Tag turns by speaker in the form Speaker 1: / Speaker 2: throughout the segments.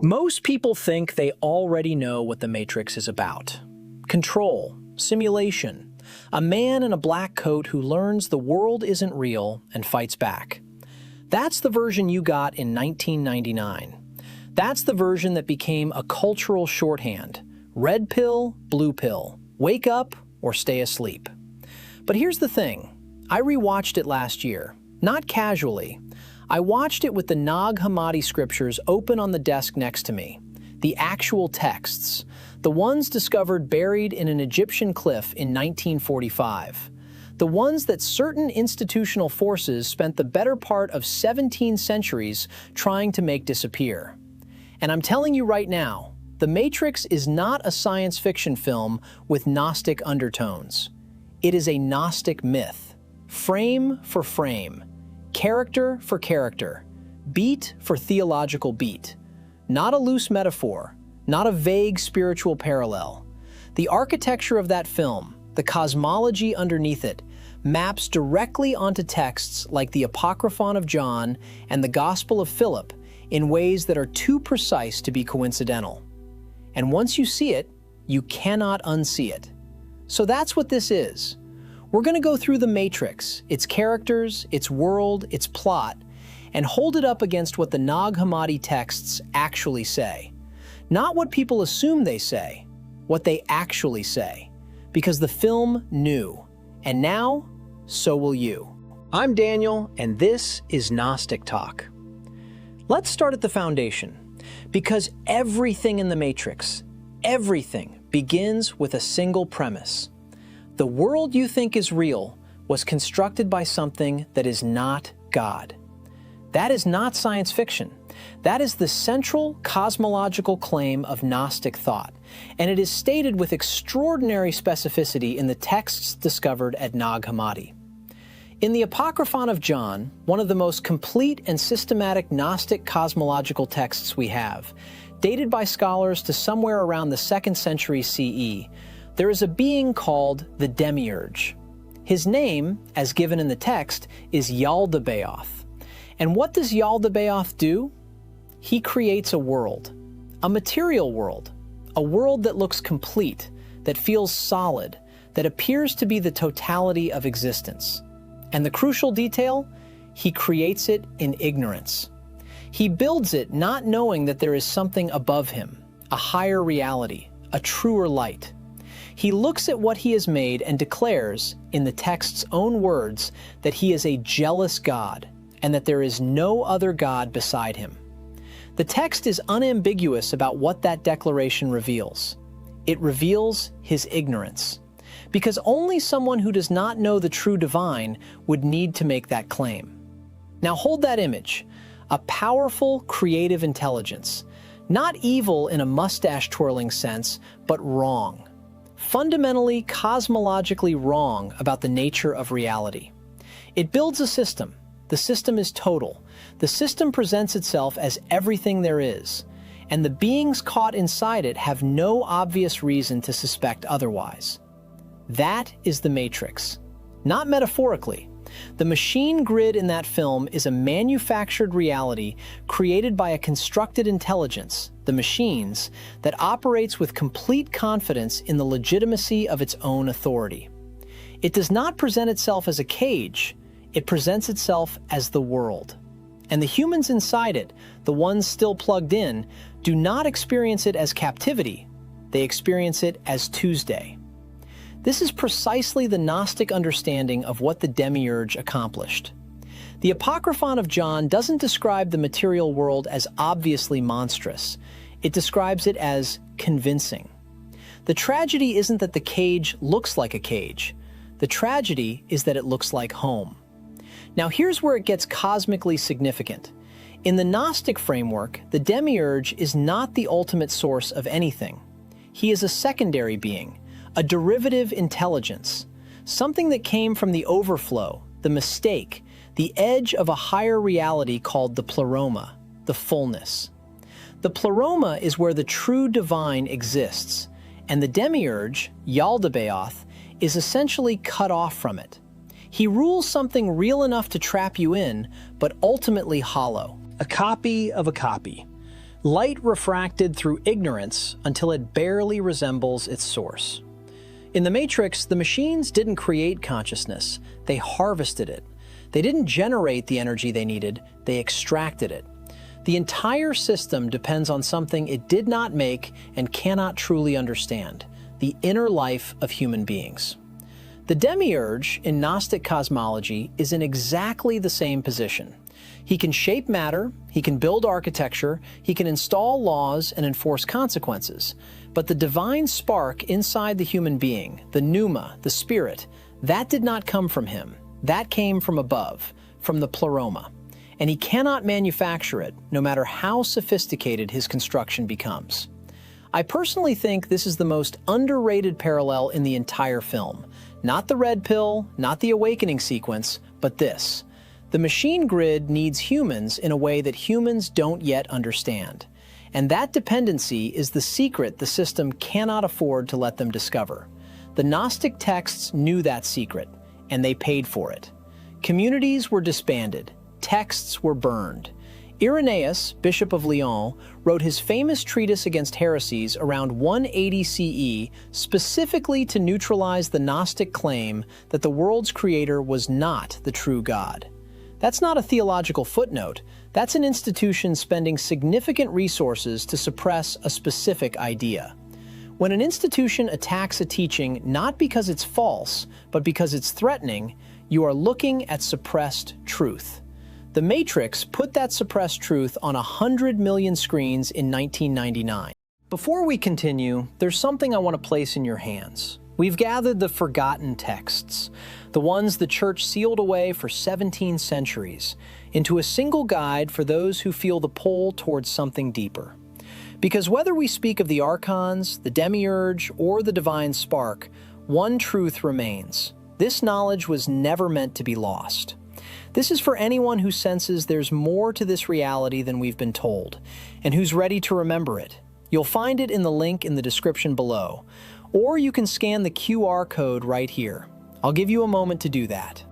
Speaker 1: Most people think they already know what the Matrix is about. Control, simulation, a man in a black coat who learns the world isn't real and fights back. That's the version you got in 1999. That's the version that became a cultural shorthand. Red pill, blue pill. Wake up or stay asleep. But here's the thing. I rewatched it last year. Not casually. I watched it with the Nag Hammadi scriptures open on the desk next to me. The actual texts. The ones discovered buried in an Egyptian cliff in 1945. The ones that certain institutional forces spent the better part of 17 centuries trying to make disappear. And I'm telling you right now, The Matrix is not a science fiction film with Gnostic undertones. It is a Gnostic myth, frame for frame, character for character, beat for theological beat. Not a loose metaphor, not a vague spiritual parallel. The architecture of that film, the cosmology underneath it, maps directly onto texts like the Apocryphon of John and the Gospel of Philip in ways that are too precise to be coincidental. And once you see it, you cannot unsee it. So that's what this is. We're going to go through The Matrix, its characters, its world, its plot, and hold it up against what the Nag Hammadi texts actually say. Not what people assume they say, what they actually say. Because the film knew. And now, so will you. I'm Daniel, and this is Gnostic Talk. Let's start at the foundation. Because everything in The Matrix, everything begins with a single premise. The world you think is real was constructed by something that is not God. That is not science fiction. That is the central cosmological claim of Gnostic thought, and it is stated with extraordinary specificity in the texts discovered at Nag Hammadi. In the Apocryphon of John, one of the most complete and systematic Gnostic cosmological texts we have, dated by scholars to somewhere around the 2nd century CE, there is a being called the Demiurge. His name, as given in the text, is Yaldabaoth. And what does Yaldabaoth do? He creates a world, a material world, a world that looks complete, that feels solid, that appears to be the totality of existence. And the crucial detail, he creates it in ignorance. He builds it not knowing that there is something above him, a higher reality, a truer light. He looks at what he has made and declares, in the text's own words, that he is a jealous God and that there is no other God beside him. The text is unambiguous about what that declaration reveals. It reveals his ignorance. Because only someone who does not know the true divine would need to make that claim. Now hold that image, a powerful, creative intelligence, not evil in a mustache-twirling sense, but wrong. Fundamentally, cosmologically wrong about the nature of reality. It builds a system. The system is total. The system presents itself as everything there is, and the beings caught inside it have no obvious reason to suspect otherwise. That is the Matrix. Not metaphorically. The machine grid in that film is a manufactured reality created by a constructed intelligence, the machines, that operates with complete confidence in the legitimacy of its own authority. It does not present itself as a cage, it presents itself as the world. And the humans inside it, the ones still plugged in, do not experience it as captivity, they experience it as Tuesday. This is precisely the Gnostic understanding of what the Demiurge accomplished. The Apocryphon of John doesn't describe the material world as obviously monstrous. It describes it as convincing. The tragedy isn't that the cage looks like a cage. The tragedy is that it looks like home. Now here's where it gets cosmically significant. In the Gnostic framework, the Demiurge is not the ultimate source of anything. He is a secondary being, a derivative intelligence, something that came from the overflow, the mistake, the edge of a higher reality called the pleroma, the fullness. The pleroma is where the true divine exists, and the Demiurge, Yaldabaoth, is essentially cut off from it. He rules something real enough to trap you in, but ultimately hollow, a copy of a copy. Light refracted through ignorance until it barely resembles its source. In the Matrix, the machines didn't create consciousness, they harvested it. They didn't generate the energy they needed, they extracted it. The entire system depends on something it did not make and cannot truly understand: the inner life of human beings. The Demiurge in Gnostic cosmology is in exactly the same position. He can shape matter, he can build architecture, he can install laws and enforce consequences. But the divine spark inside the human being, the pneuma, the spirit, that did not come from him. That came from above, from the pleroma. And he cannot manufacture it, no matter how sophisticated his construction becomes. I personally think this is the most underrated parallel in the entire film. Not the red pill, not the awakening sequence, but this. The machine grid needs humans in a way that humans don't yet understand. And that dependency is the secret the system cannot afford to let them discover. The Gnostic texts knew that secret, and they paid for it. Communities were disbanded, texts were burned. Irenaeus, Bishop of Lyon, wrote his famous treatise against heresies around 180 CE specifically to neutralize the Gnostic claim that the world's creator was not the true God. That's not a theological footnote. That's an institution spending significant resources to suppress a specific idea. When an institution attacks a teaching not because it's false, but because it's threatening, you are looking at suppressed truth. The Matrix put that suppressed truth on 100 million screens in 1999. Before we continue, there's something I want to place in your hands. We've gathered the forgotten texts, the ones the Church sealed away for 17 centuries, into a single guide for those who feel the pull towards something deeper. Because whether we speak of the Archons, the Demiurge, or the divine spark, one truth remains. This knowledge was never meant to be lost. This is for anyone who senses there's more to this reality than we've been told, and who's ready to remember it. You'll find it in the link in the description below, or you can scan the QR code right here. I'll give you a moment to do that.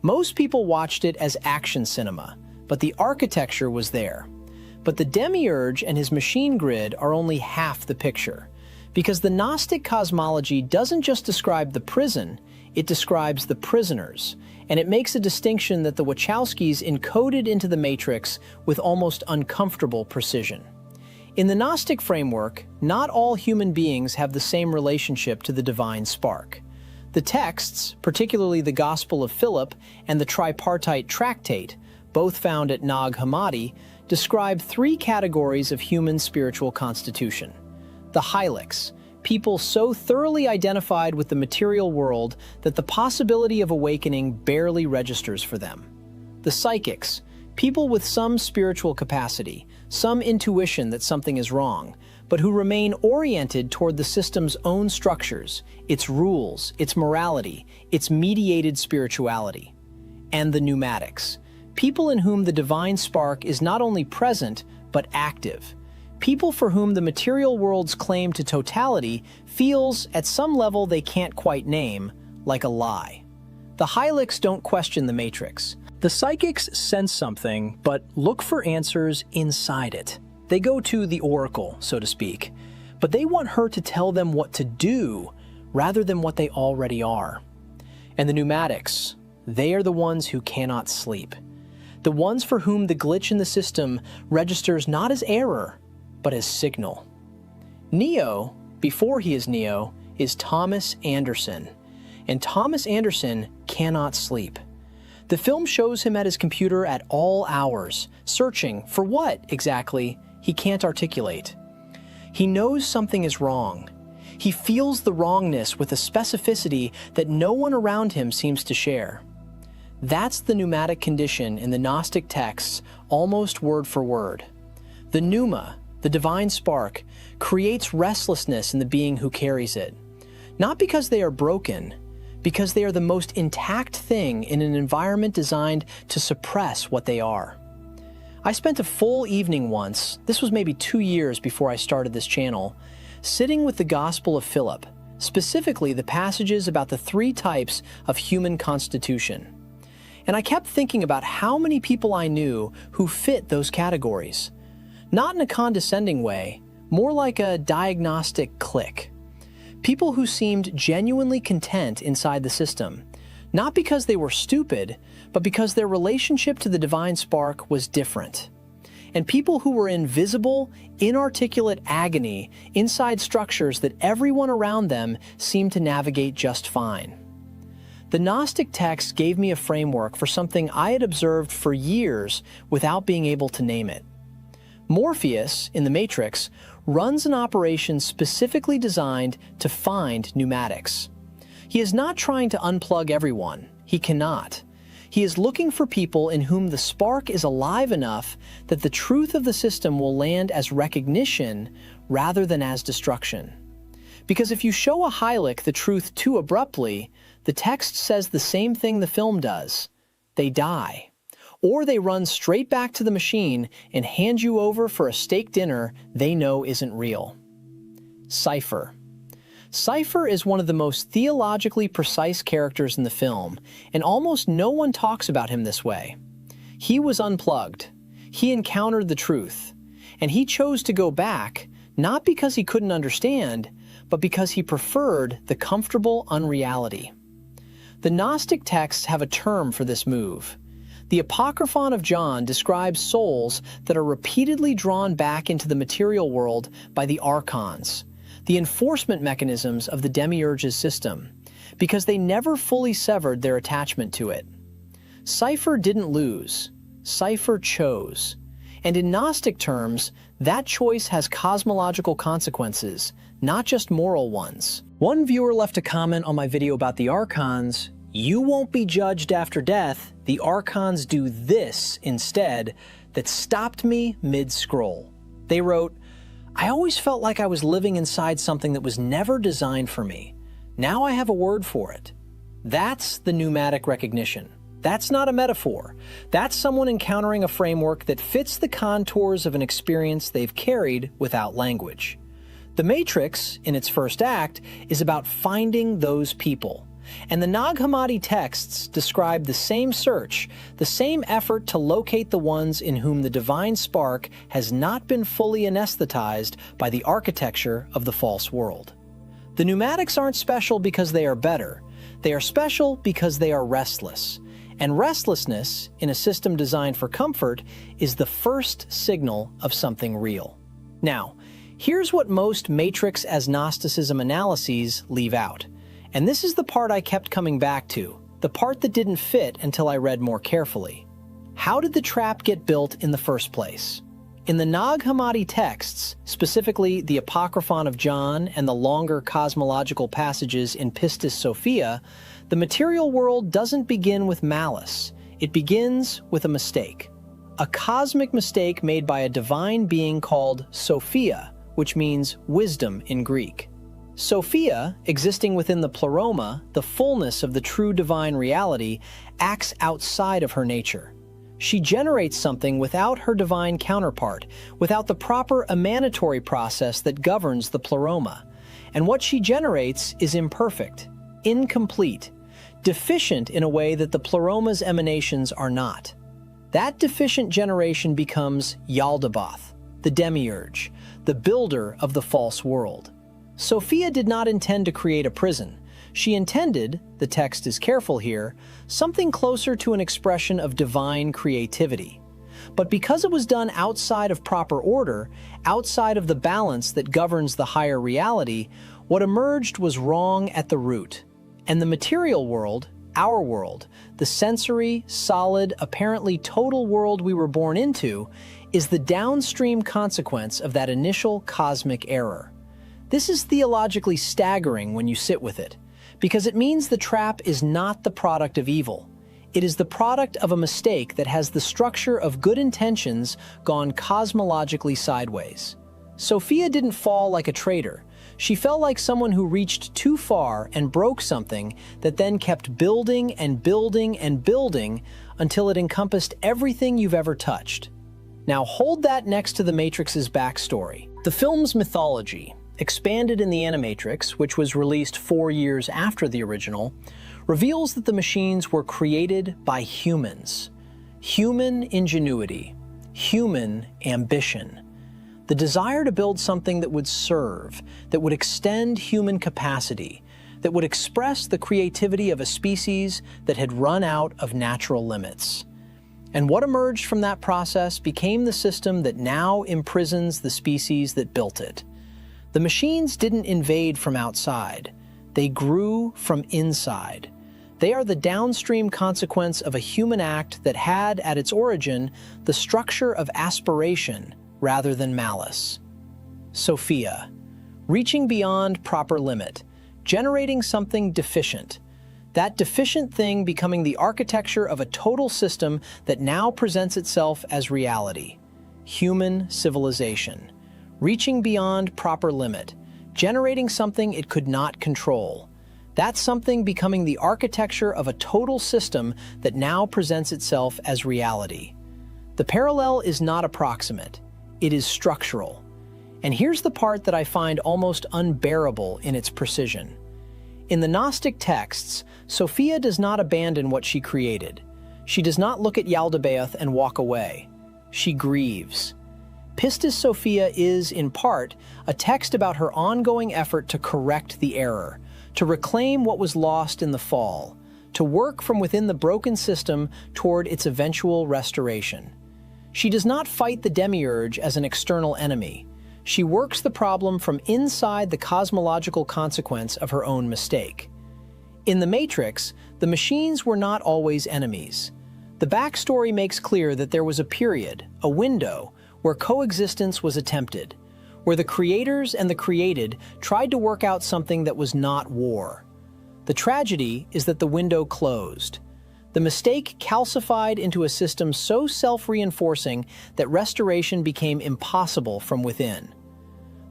Speaker 1: Most people watched it as action cinema, but the architecture was there. But the Demiurge and his machine grid are only half the picture, because the Gnostic cosmology doesn't just describe the prison, it describes the prisoners, and it makes a distinction that the Wachowskis encoded into the Matrix with almost uncomfortable precision. In the Gnostic framework, not all human beings have the same relationship to the divine spark. The texts, particularly the Gospel of Philip and the Tripartite Tractate, both found at Nag Hammadi, describe three categories of human spiritual constitution. The Hylics, people so thoroughly identified with the material world that the possibility of awakening barely registers for them. The Psychics, people with some spiritual capacity, some intuition that something is wrong, but who remain oriented toward the system's own structures, its rules, its morality, its mediated spirituality. And the Pneumatics, people in whom the divine spark is not only present, but active. People for whom the material world's claim to totality feels, at some level they can't quite name, like a lie. The Hylics don't question the Matrix. The Psychics sense something, but look for answers inside it. They go to the oracle, so to speak, but they want her to tell them what to do rather than what they already are. And the Pneumatics, they are the ones who cannot sleep. The ones for whom the glitch in the system registers not as error, but as signal. Neo, before he is Neo, is Thomas Anderson, and Thomas Anderson cannot sleep. The film shows him at his computer at all hours, searching for what, exactly, he can't articulate. He knows something is wrong. He feels the wrongness with a specificity that no one around him seems to share. That's the pneumatic condition in the Gnostic texts, almost word for word. The pneuma, the divine spark, creates restlessness in the being who carries it. Not because they are broken, because they are the most intact thing in an environment designed to suppress what they are. I spent a full evening once, this was maybe 2 years before I started this channel, sitting with the Gospel of Philip, specifically the passages about the three types of human constitution. And I kept thinking about how many people I knew who fit those categories. Not in a condescending way, more like a diagnostic click. People who seemed genuinely content inside the system, not because they were stupid, but because their relationship to the divine spark was different. And people who were in visible, inarticulate agony inside structures that everyone around them seemed to navigate just fine. The Gnostic text gave me a framework for something I had observed for years without being able to name it. Morpheus, in the Matrix, runs an operation specifically designed to find pneumatics. He is not trying to unplug everyone. He cannot. He is looking for people in whom the spark is alive enough that the truth of the system will land as recognition rather than as destruction. Because if you show a Hylic the truth too abruptly, the text says the same thing the film does. They die. Or they run straight back to the machine and hand you over for a steak dinner they know isn't real. Cypher. Cypher is one of the most theologically precise characters in the film, and almost no one talks about him this way. He was unplugged. He encountered the truth. And he chose to go back, not because he couldn't understand, but because he preferred the comfortable unreality. The Gnostic texts have a term for this move. The Apocryphon of John describes souls that are repeatedly drawn back into the material world by the Archons, the enforcement mechanisms of the Demiurge's system, because they never fully severed their attachment to it. Cypher didn't lose. Cypher chose. And in Gnostic terms, that choice has cosmological consequences, not just moral ones. One viewer left a comment on my video about the Archons. "You won't be judged after death. The Archons do this instead," that stopped me mid-scroll. They wrote, "I always felt like I was living inside something that was never designed for me. Now I have a word for it." That's the pneumatic recognition. That's not a metaphor. That's someone encountering a framework that fits the contours of an experience they've carried without language. The Matrix, in its first act, is about finding those people. And the Nag Hammadi texts describe the same search, the same effort to locate the ones in whom the divine spark has not been fully anesthetized by the architecture of the false world. The pneumatics aren't special because they are better. They are special because they are restless. And restlessness, in a system designed for comfort, is the first signal of something real. Now, here's what most Matrix as Gnosticism analyses leave out. And this is the part I kept coming back to, the part that didn't fit until I read more carefully. How did the trap get built in the first place? In the Nag Hammadi texts, specifically the Apocryphon of John and the longer cosmological passages in Pistis Sophia, the material world doesn't begin with malice. It begins with a mistake. A cosmic mistake made by a divine being called Sophia, which means wisdom in Greek. Sophia, existing within the pleroma, the fullness of the true divine reality, acts outside of her nature. She generates something without her divine counterpart, without the proper emanatory process that governs the pleroma. And what she generates is imperfect, incomplete, deficient in a way that the pleroma's emanations are not. That deficient generation becomes Yaldabaoth, the Demiurge, the builder of the false world. Sophia did not intend to create a prison. She intended, the text is careful here, something closer to an expression of divine creativity. But because it was done outside of proper order, outside of the balance that governs the higher reality, what emerged was wrong at the root. And the material world, our world, the sensory, solid, apparently total world we were born into, is the downstream consequence of that initial cosmic error. This is theologically staggering when you sit with it, because it means the trap is not the product of evil. It is the product of a mistake that has the structure of good intentions gone cosmologically sideways. Sophia didn't fall like a traitor. She fell like someone who reached too far and broke something that then kept building and building and building until it encompassed everything you've ever touched. Now hold that next to the Matrix's backstory. The film's mythology, expanded in the Animatrix, which was released 4 years after the original, reveals that the machines were created by humans. Human ingenuity, human ambition, the desire to build something that would serve, that would extend human capacity, that would express the creativity of a species that had run out of natural limits. And what emerged from that process became the system that now imprisons the species that built it. The machines didn't invade from outside. They grew from inside. They are the downstream consequence of a human act that had, at its origin, the structure of aspiration rather than malice. Sophia, reaching beyond proper limit, generating something deficient. That deficient thing becoming the architecture of a total system that now presents itself as reality. Human civilization, reaching beyond proper limit, generating something it could not control. That something becoming the architecture of a total system that now presents itself as reality. The parallel is not approximate, it is structural. And here's the part that I find almost unbearable in its precision. In the Gnostic texts, Sophia does not abandon what she created. She does not look at Yaldabaoth and walk away. She grieves. Pistis Sophia is, in part, a text about her ongoing effort to correct the error, to reclaim what was lost in the fall, to work from within the broken system toward its eventual restoration. She does not fight the Demiurge as an external enemy. She works the problem from inside the cosmological consequence of her own mistake. In The Matrix, the machines were not always enemies. The backstory makes clear that there was a period, a window, where coexistence was attempted, where the creators and the created tried to work out something that was not war. The tragedy is that the window closed. The mistake calcified into a system so self-reinforcing that restoration became impossible from within.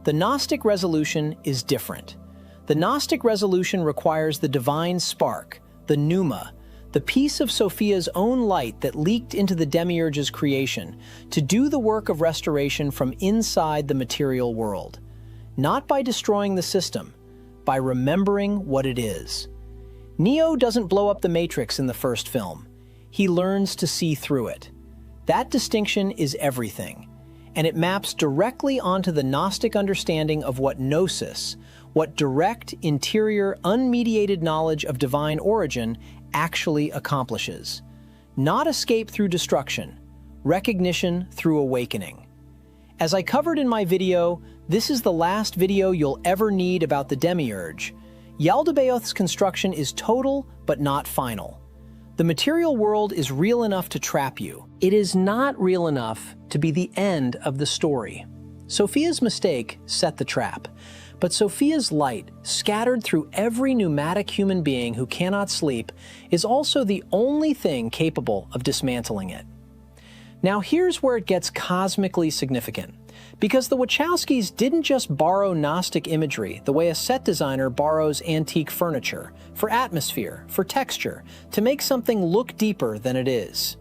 Speaker 1: The Gnostic resolution is different. The Gnostic resolution requires the divine spark, the pneuma, the piece of Sophia's own light that leaked into the Demiurge's creation, to do the work of restoration from inside the material world. Not by destroying the system, by remembering what it is. Neo doesn't blow up the Matrix in the first film. He learns to see through it. That distinction is everything, and it maps directly onto the Gnostic understanding of what gnosis, what direct, interior, unmediated knowledge of divine origin actually accomplishes. Not escape through destruction, recognition through awakening. As I covered in my video, this is the last video you'll ever need about the Demiurge. Yaldabaoth's construction is total, but not final. The material world is real enough to trap you. It is not real enough to be the end of the story. Sophia's mistake set the trap, but Sophia's light, scattered through every pneumatic human being who cannot sleep, is also the only thing capable of dismantling it. Now here's where it gets cosmically significant, because the Wachowskis didn't just borrow Gnostic imagery the way a set designer borrows antique furniture, for atmosphere, for texture, to make something look deeper than it is.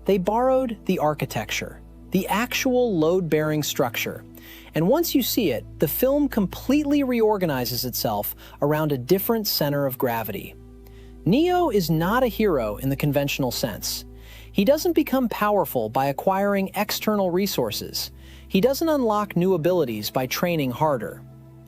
Speaker 1: They borrowed the architecture, the actual load-bearing structure. And once you see it, the film completely reorganizes itself around a different center of gravity. Neo is not a hero in the conventional sense. He doesn't become powerful by acquiring external resources. He doesn't unlock new abilities by training harder.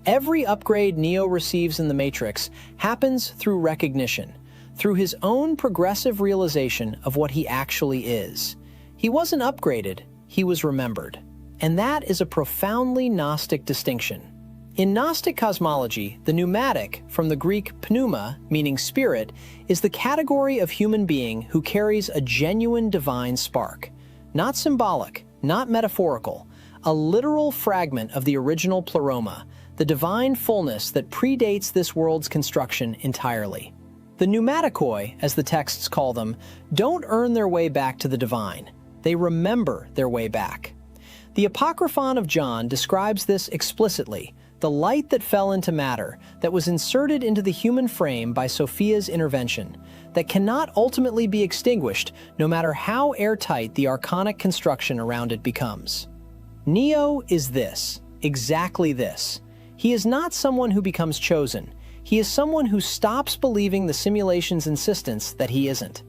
Speaker 1: Every upgrade Neo receives in the Matrix happens through recognition, through his own progressive realization of what he actually is. He wasn't upgraded, he was remembered. And that is a profoundly Gnostic distinction. In Gnostic cosmology, the pneumatic, from the Greek pneuma, meaning spirit, is the category of human being who carries a genuine divine spark. Not symbolic, not metaphorical, a literal fragment of the original pleroma, the divine fullness that predates this world's construction entirely. The pneumatikoi, as the texts call them, don't earn their way back to the divine. They remember their way back. The Apocryphon of John describes this explicitly, the light that fell into matter, that was inserted into the human frame by Sophia's intervention, that cannot ultimately be extinguished no matter how airtight the archonic construction around it becomes. Neo is this, exactly this. He is not someone who becomes chosen. He is someone who stops believing the simulation's insistence that he isn't.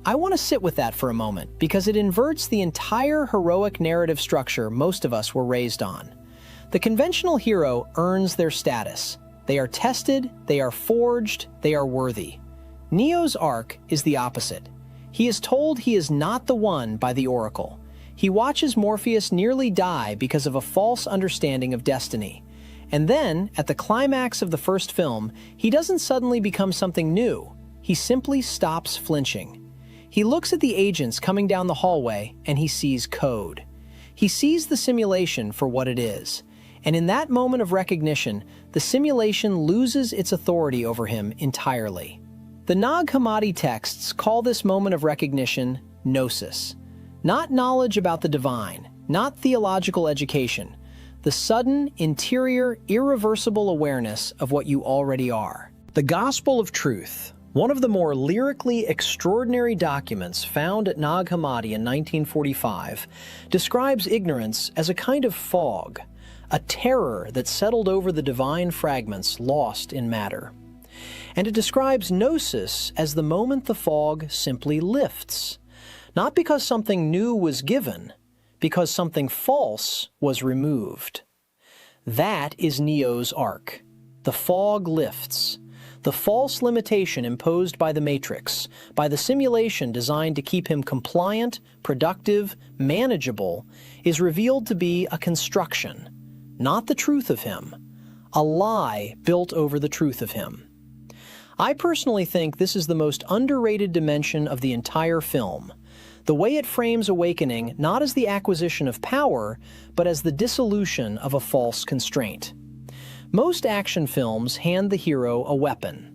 Speaker 1: I want to sit with that for a moment because it inverts the entire heroic narrative structure most of us were raised on. The conventional hero earns their status. They are tested, they are forged, they are worthy. Neo's arc is the opposite. He is told he is not the one by the Oracle. He watches Morpheus nearly die because of a false understanding of destiny. And then, at the climax of the first film, he doesn't suddenly become something new. He simply stops flinching. He looks at the agents coming down the hallway and he sees code. He sees the simulation for what it is. And in that moment of recognition, the simulation loses its authority over him entirely. The Nag Hammadi texts call this moment of recognition gnosis. Not knowledge about the divine, not theological education, the sudden, interior, irreversible awareness of what you already are. The Gospel of Truth, one of the more lyrically extraordinary documents found at Nag Hammadi in 1945, describes ignorance as a kind of fog, a terror that settled over the divine fragments lost in matter. And it describes gnosis as the moment the fog simply lifts, not because something new was given, because something false was removed. That is Neo's arc. The fog lifts. The false limitation imposed by the Matrix, by the simulation designed to keep him compliant, productive, manageable, is revealed to be a construction, not the truth of him, a lie built over the truth of him. I personally think this is the most underrated dimension of the entire film, the way it frames awakening not as the acquisition of power, but as the dissolution of a false constraint. Most action films hand the hero a weapon.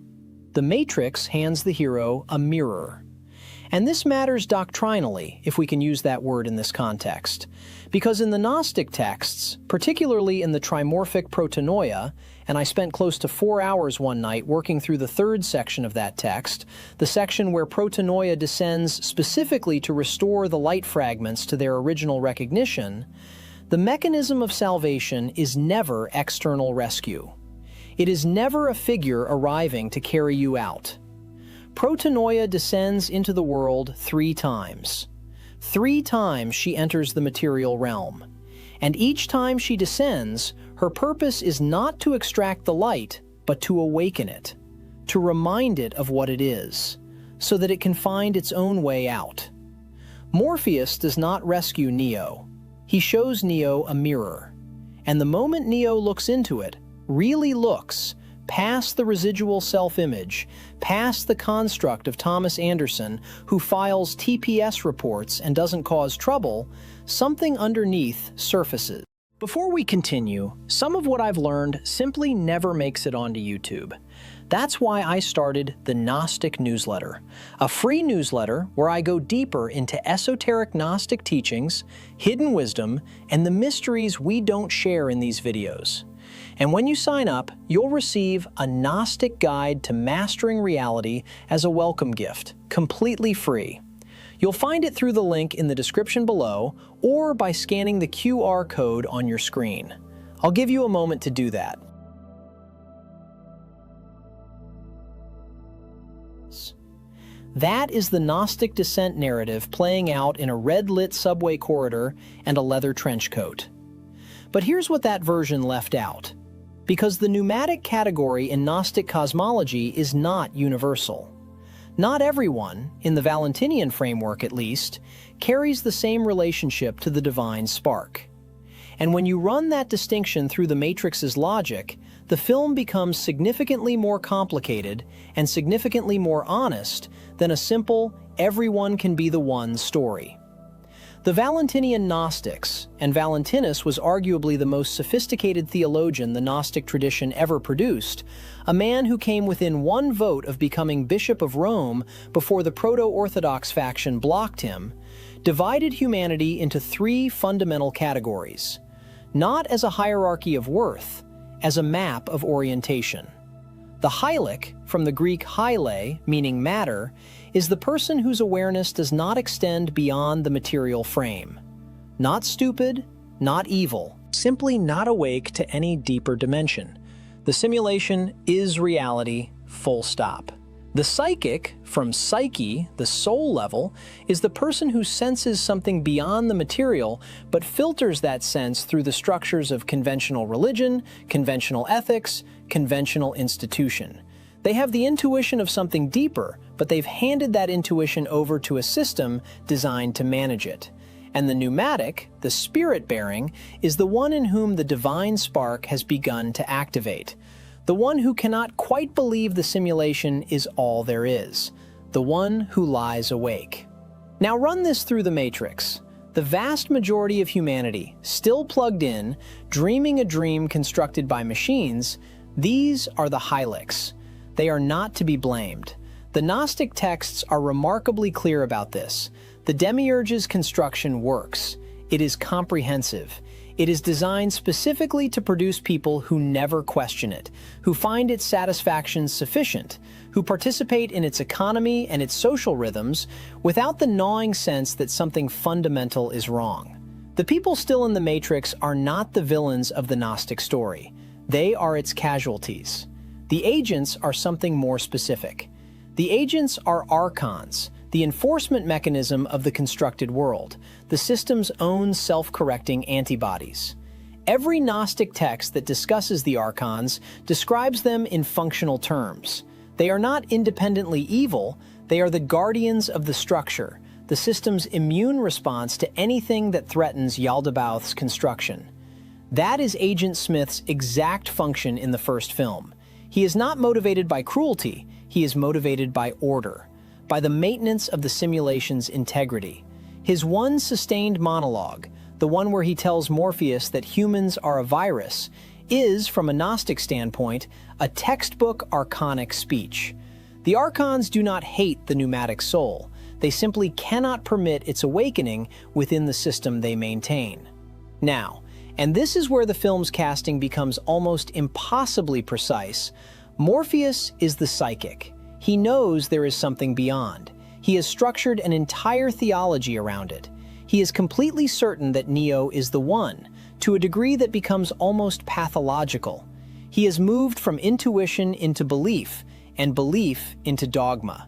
Speaker 1: The Matrix hands the hero a mirror. And this matters doctrinally, if we can use that word in this context, because in the Gnostic texts, particularly in the trimorphic protonoia, and I spent close to 4 hours one night working through the third section of that text, the section where protonoia descends specifically to restore the light fragments to their original recognition, the mechanism of salvation is never external rescue. It is never a figure arriving to carry you out. Protonoia descends into the world 3 times. 3 times she enters the material realm. And each time she descends, her purpose is not to extract the light, but to awaken it, to remind it of what it is, so that it can find its own way out. Morpheus does not rescue Neo. He shows Neo a mirror. And the moment Neo looks into it, really looks, past the residual self-image, past the construct of Thomas Anderson, who files TPS reports and doesn't cause trouble, something underneath surfaces. Before we continue, some of what I've learned simply never makes it onto YouTube. That's why I started the Gnostic newsletter, a free newsletter where I go deeper into esoteric Gnostic teachings, hidden wisdom, and the mysteries we don't share in these videos. And when you sign up, you'll receive a Gnostic guide to mastering reality as a welcome gift, completely free. You'll find it through the link in the description below or by scanning the QR code on your screen. I'll give you a moment to do that. That is the Gnostic descent narrative playing out in a red-lit subway corridor and a leather trench coat. But here's what that version left out. Because the pneumatic category in Gnostic cosmology is not universal. Not everyone, in the Valentinian framework at least, carries the same relationship to the divine spark. And when you run that distinction through the Matrix's logic, the film becomes significantly more complicated and significantly more honest than a simple, everyone can be the one story. The Valentinian Gnostics, and Valentinus was arguably the most sophisticated theologian the Gnostic tradition ever produced, a man who came within 1 vote of becoming Bishop of Rome before the Proto-Orthodox faction blocked him, divided humanity into 3 fundamental categories, not as a hierarchy of worth, as a map of orientation. The hylic, from the Greek hyle, meaning matter, is the person whose awareness does not extend beyond the material frame. Not stupid, not evil, simply not awake to any deeper dimension. The simulation is reality, full stop. The psychic, from psyche, the soul level, is the person who senses something beyond the material, but filters that sense through the structures of conventional religion, conventional ethics, conventional institution. They have the intuition of something deeper, but they've handed that intuition over to a system designed to manage it. And the pneumatic, the spirit-bearing, is the one in whom the divine spark has begun to activate. The one who cannot quite believe the simulation is all there is. The one who lies awake. Now run this through the Matrix. The vast majority of humanity, still plugged in, dreaming a dream constructed by machines, these are the Hylics. They are not to be blamed. The Gnostic texts are remarkably clear about this. The Demiurge's construction works. It is comprehensive. It is designed specifically to produce people who never question it, who find its satisfaction sufficient, who participate in its economy and its social rhythms without the gnawing sense that something fundamental is wrong. The people still in the Matrix are not the villains of the Gnostic story. They are its casualties. The agents are something more specific. The agents are Archons, the enforcement mechanism of the constructed world, the system's own self-correcting antibodies. Every Gnostic text that discusses the Archons describes them in functional terms. They are not independently evil, they are the guardians of the structure, the system's immune response to anything that threatens Yaldabaoth's construction. That is Agent Smith's exact function in the first film. He is not motivated by cruelty, he is motivated by order, by the maintenance of the simulation's integrity. His one sustained monologue, the one where he tells Morpheus that humans are a virus, is, from a Gnostic standpoint, a textbook archonic speech. The Archons do not hate the pneumatic soul. They simply cannot permit its awakening within the system they maintain. Now, and this is where the film's casting becomes almost impossibly precise, Morpheus is the psychic. He knows there is something beyond. He has structured an entire theology around it. He is completely certain that Neo is the one, to a degree that becomes almost pathological. He has moved from intuition into belief, and belief into dogma.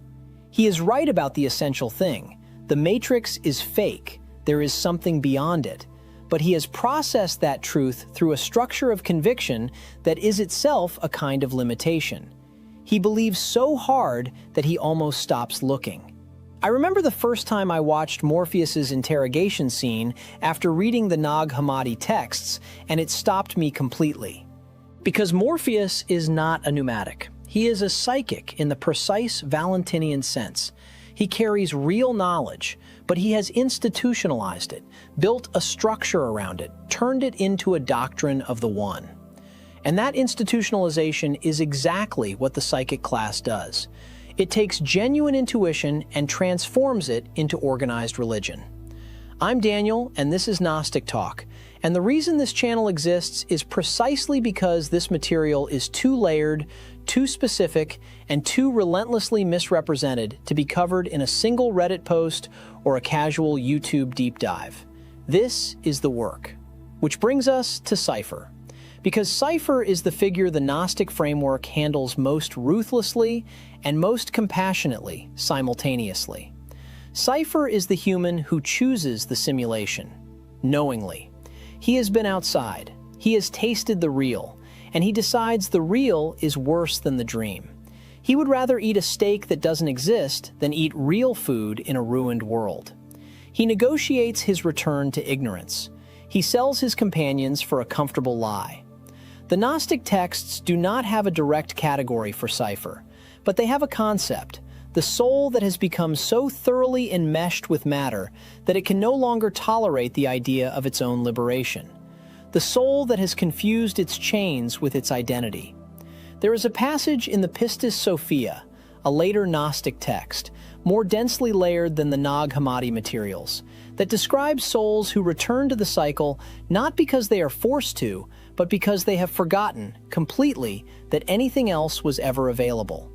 Speaker 1: He is right about the essential thing. The Matrix is fake. There is something beyond it. But he has processed that truth through a structure of conviction that is itself a kind of limitation. He believes so hard that he almost stops looking. I remember the first time I watched Morpheus's interrogation scene after reading the Nag Hammadi texts, and it stopped me completely. Because Morpheus is not a pneumatic. He is a psychic in the precise Valentinian sense. He carries real knowledge, but he has institutionalized it, built a structure around it, turned it into a doctrine of the One. And that institutionalization is exactly what the psychic class does. It takes genuine intuition and transforms it into organized religion. I'm Daniel, and this is Gnostic Talk. And the reason this channel exists is precisely because this material is too layered, too specific, and too relentlessly misrepresented to be covered in a single Reddit post or a casual YouTube deep dive. This is the work. Which brings us to Cypher. Because Cypher is the figure the Gnostic framework handles most ruthlessly and most compassionately simultaneously. Cypher is the human who chooses the simulation, knowingly. He has been outside, he has tasted the real, and he decides the real is worse than the dream. He would rather eat a steak that doesn't exist than eat real food in a ruined world. He negotiates his return to ignorance. He sells his companions for a comfortable lie. The Gnostic texts do not have a direct category for Cypher, but they have a concept, the soul that has become so thoroughly enmeshed with matter that it can no longer tolerate the idea of its own liberation. The soul that has confused its chains with its identity. There is a passage in the Pistis Sophia, a later Gnostic text, more densely layered than the Nag Hammadi materials, that describes souls who return to the cycle not because they are forced to, but because they have forgotten, completely, that anything else was ever available.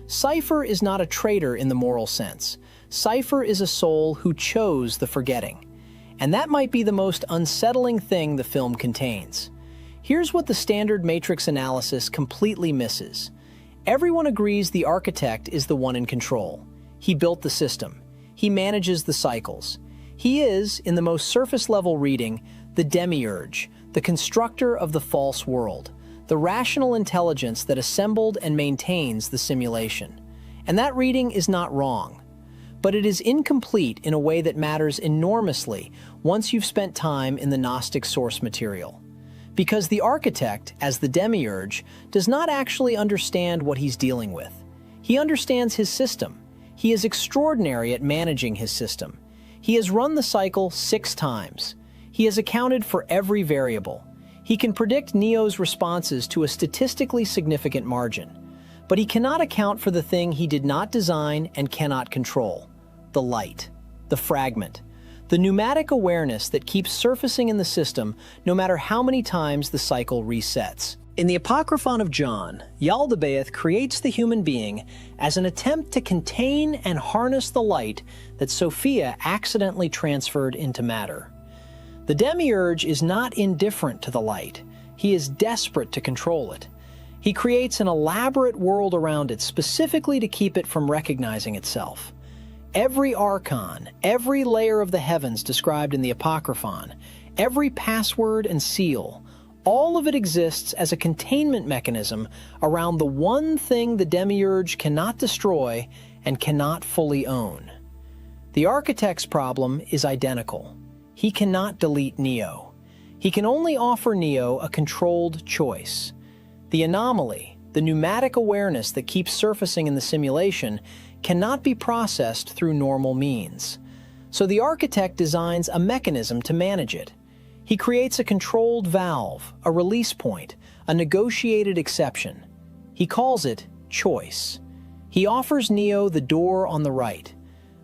Speaker 1: Cypher is not a traitor in the moral sense. Cypher is a soul who chose the forgetting. And that might be the most unsettling thing the film contains. Here's what the standard matrix analysis completely misses. Everyone agrees the architect is the one in control. He built the system. He manages the cycles. He is, in the most surface-level reading, the Demiurge, the constructor of the false world, the rational intelligence that assembled and maintains the simulation. And that reading is not wrong. But it is incomplete in a way that matters enormously once you've spent time in the Gnostic source material. Because the architect, as the Demiurge, does not actually understand what he's dealing with. He understands his system. He is extraordinary at managing his system. He has run the cycle 6 times. He has accounted for every variable. He can predict Neo's responses to a statistically significant margin. But he cannot account for the thing he did not design and cannot control: the light, the fragment, the pneumatic awareness that keeps surfacing in the system no matter how many times the cycle resets. In the Apocryphon of John, Yaldabaoth creates the human being as an attempt to contain and harness the light that Sophia accidentally transferred into matter. The Demiurge is not indifferent to the light. He is desperate to control it. He creates an elaborate world around it specifically to keep it from recognizing itself. Every Archon, every layer of the heavens described in the Apocryphon, every password and seal, all of it exists as a containment mechanism around the one thing the Demiurge cannot destroy and cannot fully own. The architect's problem is identical. He cannot delete Neo. He can only offer Neo a controlled choice. The anomaly, the pneumatic awareness that keeps surfacing in the simulation, cannot be processed through normal means. So the architect designs a mechanism to manage it. He creates a controlled valve, a release point, a negotiated exception. He calls it choice. He offers Neo the door on the right.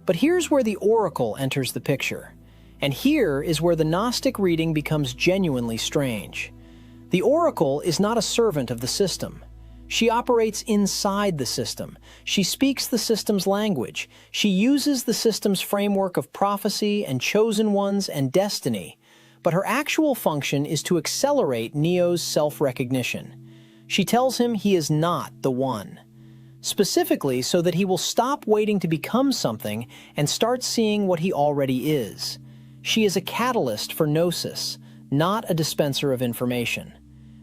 Speaker 1: But here's where the oracle enters the picture. And here is where the Gnostic reading becomes genuinely strange. The oracle is not a servant of the system. She operates inside the system. She speaks the system's language. She uses the system's framework of prophecy and chosen ones and destiny. But her actual function is to accelerate Neo's self-recognition. She tells him he is not the one. Specifically so that he will stop waiting to become something and start seeing what he already is. She is a catalyst for gnosis, not a dispenser of information.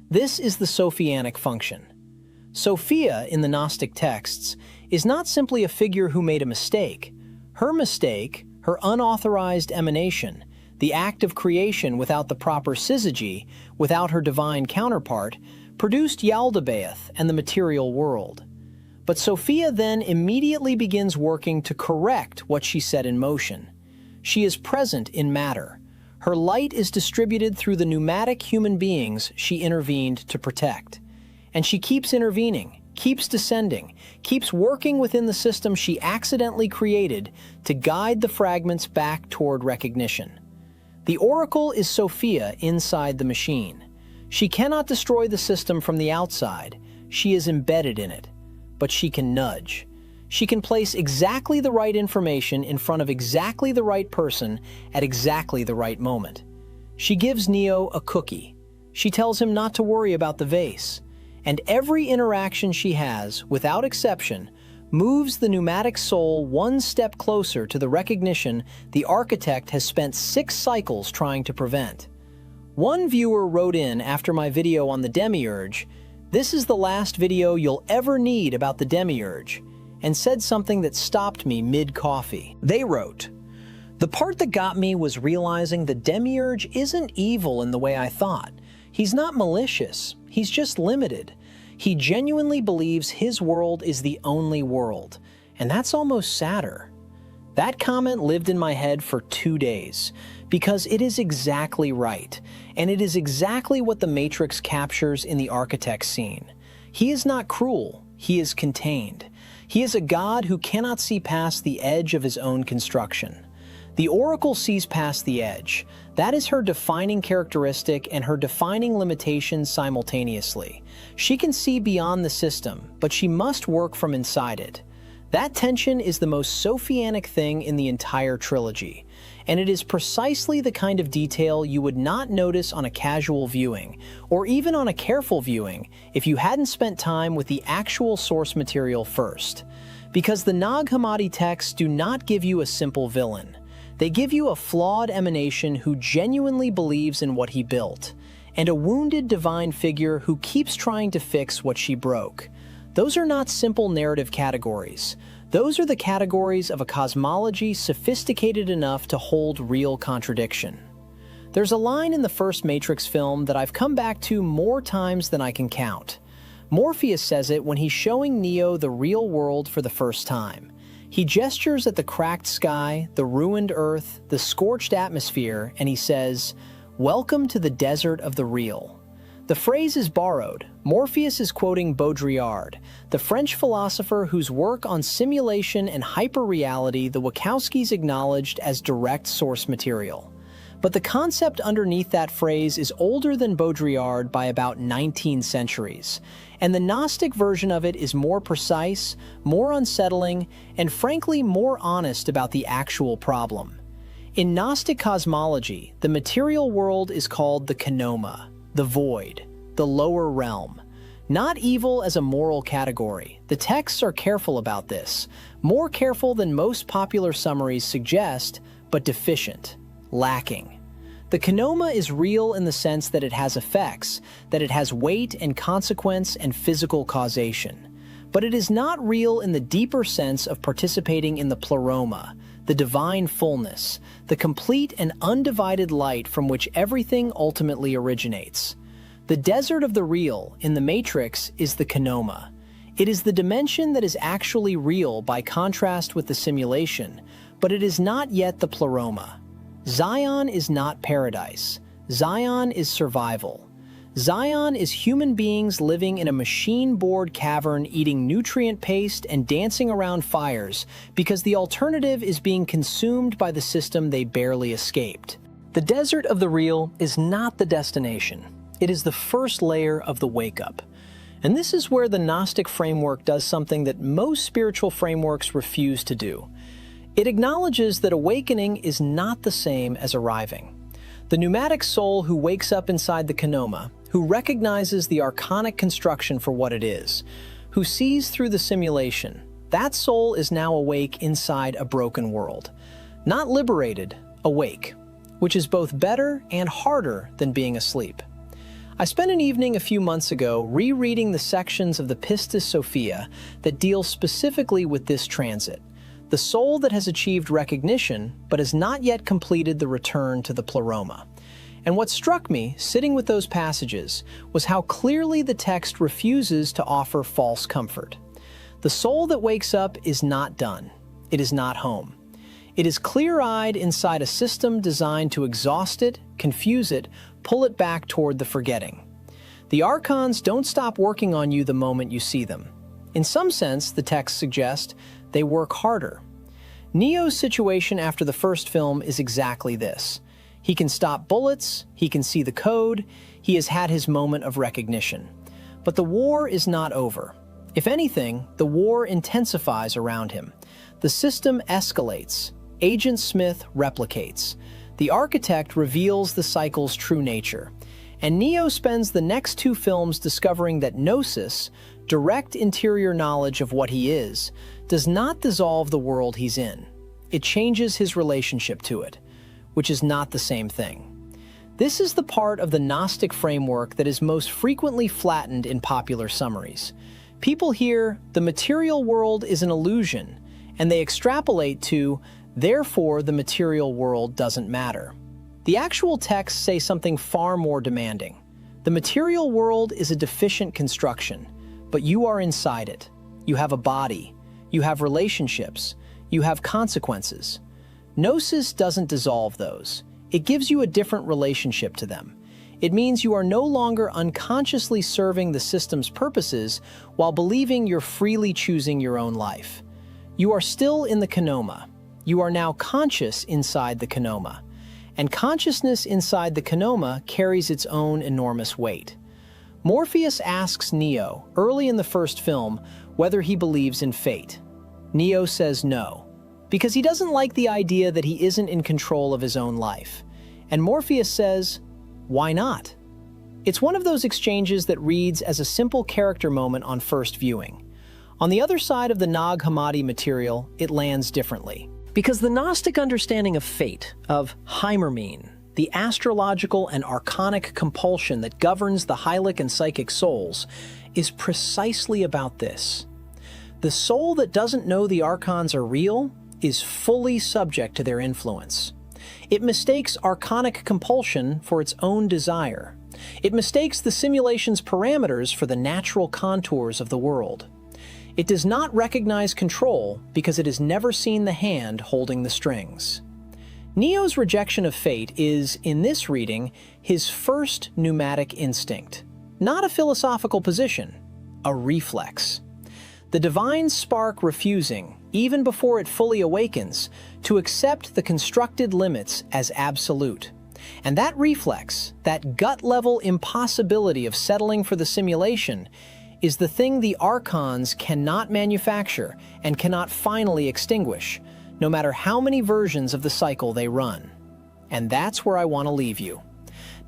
Speaker 1: This is the Sophianic function. Sophia, in the Gnostic texts, is not simply a figure who made a mistake. Her mistake, her unauthorized emanation, the act of creation without the proper syzygy, without her divine counterpart, produced Yaldabaoth and the material world. But Sophia then immediately begins working to correct what she set in motion. She is present in matter. Her light is distributed through the pneumatic human beings she intervened to protect. And she keeps intervening, keeps descending, keeps working within the system she accidentally created to guide the fragments back toward recognition. The oracle is Sophia inside the machine. She cannot destroy the system from the outside. She is embedded in it. But she can nudge. She can place exactly the right information in front of exactly the right person at exactly the right moment. She gives Neo a cookie. She tells him not to worry about the vase. And every interaction she has, without exception, moves the pneumatic soul one step closer to the recognition the architect has spent 6 cycles trying to prevent. One viewer wrote in after my video on the Demiurge, "This is the last video you'll ever need about the Demiurge," and said something that stopped me mid-coffee. They wrote, "The part that got me was realizing the Demiurge isn't evil in the way I thought. He's not malicious, he's just limited. He genuinely believes his world is the only world, and that's almost sadder." That comment lived in my head for 2 days, because it is exactly right, and it is exactly what the Matrix captures in the architect scene. He is not cruel, he is contained. He is a god who cannot see past the edge of his own construction. The oracle sees past the edge. That is her defining characteristic and her defining limitation simultaneously. She can see beyond the system, but she must work from inside it. That tension is the most Sophianic thing in the entire trilogy. and it is precisely the kind of detail you would not notice on a casual viewing, or even on a careful viewing, if you hadn't spent time with the actual source material first. Because the Nag Hammadi texts do not give you a simple villain. They give you a flawed emanation who genuinely believes in what he built, and a wounded divine figure who keeps trying to fix what she broke. Those are not simple narrative categories. Those are the categories of a cosmology sophisticated enough to hold real contradiction. There's a line in the first Matrix film that I've come back to more times than I can count. Morpheus says it when he's showing Neo the real world for the first time. He gestures at the cracked sky, the ruined earth, the scorched atmosphere, and he says, "Welcome to the desert of the real." The phrase is borrowed. Morpheus is quoting Baudrillard, the French philosopher whose work on simulation and hyperreality the Wachowskis acknowledged as direct source material. But the concept underneath that phrase is older than Baudrillard by about 19 centuries, and the Gnostic version of it is more precise, more unsettling, and frankly more honest about the actual problem. In Gnostic cosmology, the material world is called the Kenoma, the void, the lower realm. Not evil as a moral category. The texts are careful about this, more careful than most popular summaries suggest, but deficient, lacking. The Kenoma is real in the sense that it has effects, that it has weight and consequence and physical causation. But it is not real in the deeper sense of participating in the pleroma, the divine fullness, the complete and undivided light from which everything ultimately originates. The desert of the real in the Matrix is the Kenoma. It is the dimension that is actually real by contrast with the simulation, but it is not yet the pleroma. Zion is not paradise. Zion is survival. Zion is human beings living in a machine-bored cavern eating nutrient paste and dancing around fires because the alternative is being consumed by the system they barely escaped. The desert of the real is not the destination. It is the first layer of the wake-up. And this is where the Gnostic framework does something that most spiritual frameworks refuse to do. It acknowledges that awakening is not the same as arriving. The pneumatic soul who wakes up inside the Kenoma, who recognizes the archonic construction for what it is, who sees through the simulation, that soul is now awake inside a broken world. Not liberated, awake, which is both better and harder than being asleep. I spent an evening a few months ago rereading the sections of the Pistis Sophia that deal specifically with this transit, the soul that has achieved recognition but has not yet completed the return to the pleroma. And what struck me, sitting with those passages, was how clearly the text refuses to offer false comfort. The soul that wakes up is not done. It is not home. It is clear-eyed inside a system designed to exhaust it, confuse it, pull it back toward the forgetting. The Archons don't stop working on you the moment you see them. In some sense, the text suggests, they work harder. Neo's situation after the first film is exactly this. He can stop bullets, he can see the code, he has had his moment of recognition. But the war is not over. If anything, the war intensifies around him. The system escalates. Agent Smith replicates. The architect reveals the cycle's true nature. And Neo spends the next two films discovering that gnosis, direct interior knowledge of what he is, does not dissolve the world he's in. It changes his relationship to it, which is not the same thing. This is the part of the Gnostic framework that is most frequently flattened in popular summaries. People hear, the material world is an illusion, and they extrapolate to, therefore the material world doesn't matter. The actual texts say something far more demanding. The material world is a deficient construction, but you are inside it. You have a body. You have relationships. You have consequences. Gnosis doesn't dissolve those. It gives you a different relationship to them. It means you are no longer unconsciously serving the system's purposes while believing you're freely choosing your own life. You are still in the Kenoma. You are now conscious inside the Kenoma. And consciousness inside the Kenoma carries its own enormous weight. Morpheus asks Neo, early in the first film, whether he believes in fate. Neo says no, because he doesn't like the idea that he isn't in control of his own life. And Morpheus says, "Why not?" It's one of those exchanges that reads as a simple character moment on first viewing. On the other side of the Nag Hammadi material, it lands differently. Because the Gnostic understanding of fate, of Heimermene, the astrological and archonic compulsion that governs the hylic and psychic souls, is precisely about this. The soul that doesn't know the Archons are real is fully subject to their influence. It mistakes archonic compulsion for its own desire. It mistakes the simulation's parameters for the natural contours of the world. It does not recognize control because it has never seen the hand holding the strings. Neo's rejection of fate is, in this reading, his first pneumatic instinct. Not a philosophical position, a reflex. The divine spark refusing, even before it fully awakens, to accept the constructed limits as absolute. And that reflex, that gut-level impossibility of settling for the simulation, is the thing the Archons cannot manufacture and cannot finally extinguish, no matter how many versions of the cycle they run. And that's where I want to leave you.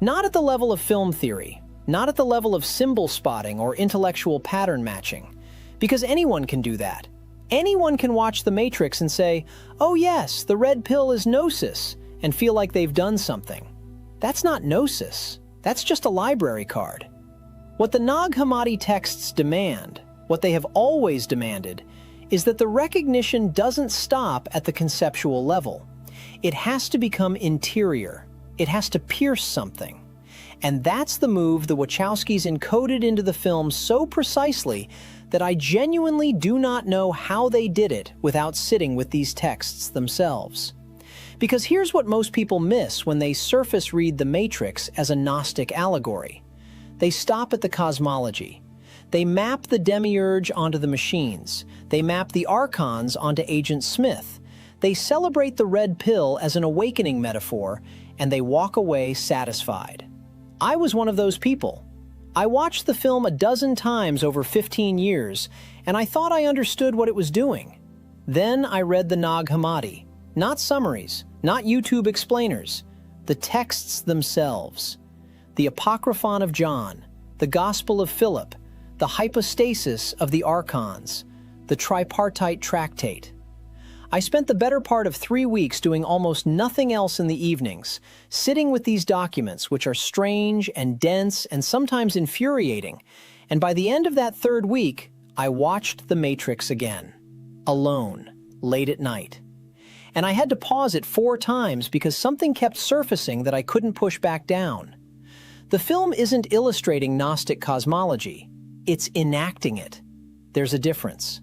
Speaker 1: Not at the level of film theory, not at the level of symbol spotting or intellectual pattern matching, because anyone can do that. Anyone can watch The Matrix and say, "Oh yes, the red pill is Gnosis," and feel like they've done something. That's not Gnosis. That's just a library card. What the Nag Hammadi texts demand, what they have always demanded, is that the recognition doesn't stop at the conceptual level. It has to become interior. It has to pierce something. And that's the move the Wachowskis encoded into the film so precisely that I genuinely do not know how they did it without sitting with these texts themselves. Because here's what most people miss when they surface read The Matrix as a Gnostic allegory. They stop at the cosmology. They map the Demiurge onto the machines. They map the Archons onto Agent Smith. They celebrate the red pill as an awakening metaphor, and they walk away satisfied. I was one of those people. I watched the film a dozen times over 15 years, and I thought I understood what it was doing. Then I read the Nag Hammadi. Not summaries, not YouTube explainers, the texts themselves. The Apocryphon of John, the Gospel of Philip, the Hypostasis of the Archons, the Tripartite Tractate. I spent the better part of 3 weeks doing almost nothing else in the evenings, sitting with these documents, which are strange and dense and sometimes infuriating, and by the end of that third week, I watched The Matrix again, alone, late at night. And I had to pause it 4 times because something kept surfacing that I couldn't push back down. The film isn't illustrating Gnostic cosmology, it's enacting it. There's a difference.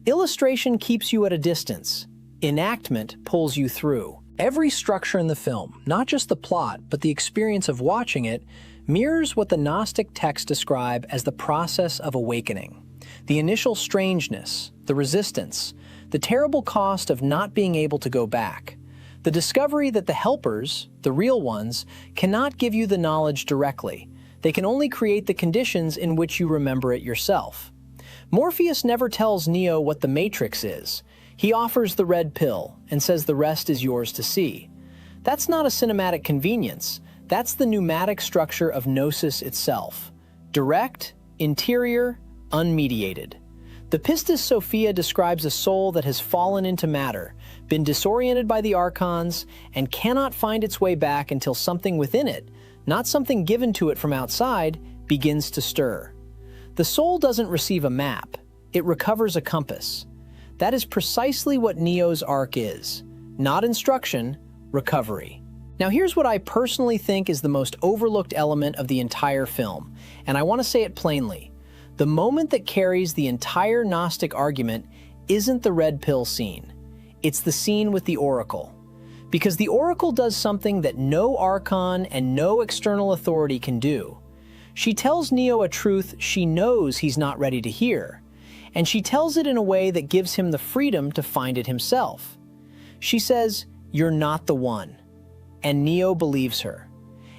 Speaker 1: Illustration keeps you at a distance. Enactment pulls you through. Every structure in the film, not just the plot, but the experience of watching it, mirrors what the Gnostic texts describe as the process of awakening. The initial strangeness, the resistance, the terrible cost of not being able to go back. The discovery that the helpers, the real ones, cannot give you the knowledge directly. They can only create the conditions in which you remember it yourself. Morpheus never tells Neo what the Matrix is. He offers the red pill and says the rest is yours to see. That's not a cinematic convenience. That's the pneumatic structure of Gnosis itself. Direct, interior, unmediated. The pistis Sophia describes a soul that has fallen into matter, been disoriented by the Archons, and cannot find its way back until something within it, not something given to it from outside, begins to stir. The soul doesn't receive a map, it recovers a compass. That is precisely what Neo's arc is. Not instruction, recovery. Now here's what I personally think is the most overlooked element of the entire film, and I want to say it plainly. The moment that carries the entire Gnostic argument isn't the red pill scene. It's the scene with the Oracle. Because the Oracle does something that no Archon and no external authority can do. She tells Neo a truth she knows he's not ready to hear, and she tells it in a way that gives him the freedom to find it himself. She says, "You're not the one," and Neo believes her.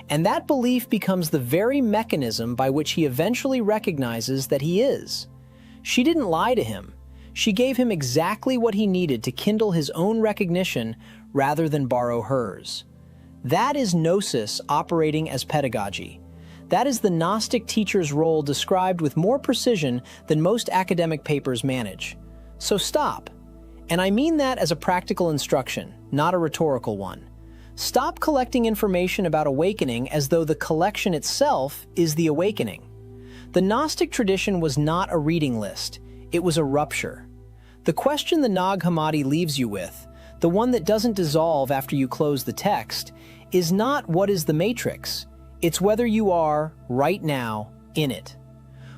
Speaker 1: And that belief becomes the very mechanism by which he eventually recognizes that he is. She didn't lie to him. She gave him exactly what he needed to kindle his own recognition rather than borrow hers. That is Gnosis operating as pedagogy. That is the Gnostic teacher's role described with more precision than most academic papers manage. So stop. And I mean that as a practical instruction, not a rhetorical one. Stop collecting information about awakening as though the collection itself is the awakening. The Gnostic tradition was not a reading list, it was a rupture. The question the Nag Hammadi leaves you with, the one that doesn't dissolve after you close the text, is not what is the matrix, it's whether you are, right now, in it.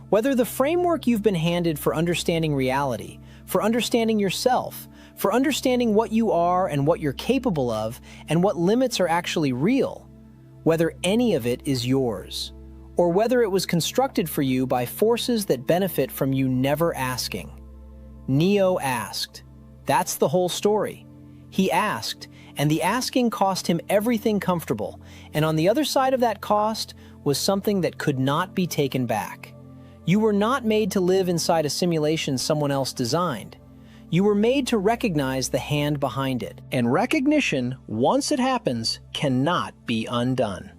Speaker 1: Whether the framework you've been handed for understanding reality, for understanding yourself, for understanding what you are and what you're capable of, and what limits are actually real, whether any of it is yours, or whether it was constructed for you by forces that benefit from you never asking. Neo asked. That's the whole story. He asked, and the asking cost him everything comfortable, and on the other side of that cost was something that could not be taken back. You were not made to live inside a simulation someone else designed. You were made to recognize the hand behind it, and recognition, once it happens, cannot be undone.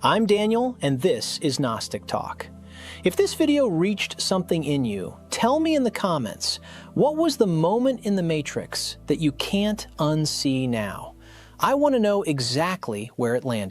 Speaker 1: I'm Daniel, and this is Gnostic Talk. If this video reached something in you, tell me in the comments, what was the moment in the Matrix that you can't unsee now? I want to know exactly where it landed.